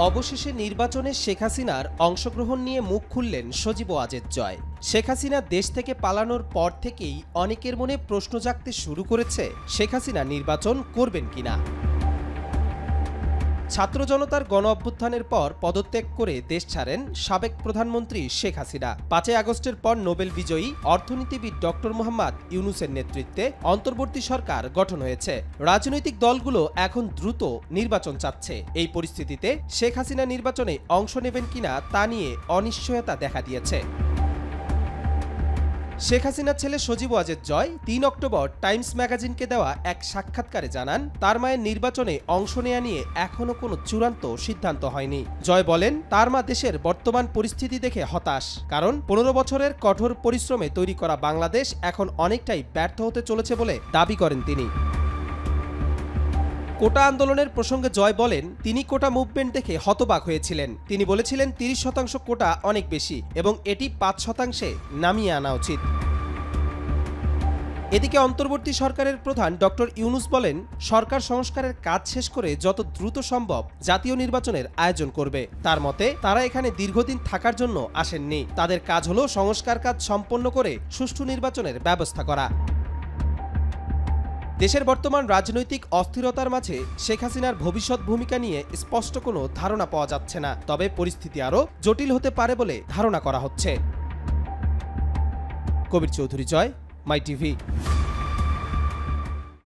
অবশেষে নির্বাচনে শেখ হাসিনার অংশগ্রহণ নিয়ে মুখ খুললেন সজীব ওয়াজেদ জয়। শেখ হাসিনা দেশ থেকে পালানোর পর থেকেই অনেকের মনে প্রশ্ন জাগতে শুরু করেছে শেখ হাসিনা নির্বাচন করবেন কিনা। ছাত্র জনতার গণ অভ্যুত্থানের পর পদত্যাগ করে দেশ ছাড়েন সাবেক প্রধানমন্ত্রী শেখ হাসিনা। 5 আগস্টের পর নোবেল বিজয়ী অর্থনীতিবিদ ডক্টর মোহাম্মদ ইউনূসের নেতৃত্বে অন্তর্বর্তী সরকার গঠন হয়েছে। রাজনৈতিক দলগুলো এখন দ্রুত নির্বাচন চাচ্ছে। এই পরিস্থিতিতে শেখ হাসিনা নির্বাচনে অংশ নেবেন কিনা তা নিয়ে অনিশ্চয়তা দেখা দিয়েছে। শেখ হাসিনার ছেলে সজীব ওয়াজেদ জয় 3 অক্টোবর টাইমস ম্যাগাজিনকে দেওয়া এক সাক্ষাৎকারে জানান, তার মায়ের নির্বাচনে অংশ নেওয়া নিয়ে এখনও কোনো চূড়ান্ত সিদ্ধান্ত হয়নি। জয় বলেন, তার মা দেশের বর্তমান পরিস্থিতি দেখে হতাশ, কারণ 15 বছরের কঠোর পরিশ্রমে তৈরি করা বাংলাদেশ এখন অনেকটাই ব্যর্থ হতে চলেছে বলে দাবি করেন তিনি। কোটা আন্দোলনের প্রসঙ্গে জয় বলেন, তিনি কোটা মুভমেন্ট দেখে হতবাক হয়েছিলেন। তিনি বলেছিলেন 30% কোটা অনেক বেশি এবং এটি 5%-এ নামিয়ে আনা উচিত। এদিকে অন্তর্বর্তী সরকারের প্রধান ডক্টর ইউনূস বলেন, সরকার সংস্কারের কাজ শেষ করে যত দ্রুত সম্ভব জাতীয় নির্বাচনের আয়োজন করবে। তার মতে তারা এখানে দীর্ঘদিন থাকার জন্য আসেননি, তাদের কাজ হলো সংস্কার কাজ সম্পন্ন করে সুষ্ঠু নির্বাচনের ব্যবস্থা করা। দেশের বর্তমান রাজনৈতিক অস্থিরতার মাঝে শেখ হাসিনার ভবিষ্যৎ ভূমিকা নিয়ে স্পষ্ট কোনো ধারণা পাওয়া যাচ্ছে না, তবে পরিস্থিতি আরও জটিল হতে পারে বলে ধারণা করা হচ্ছে। কবির চৌধুরী জয়, মাই টিভি।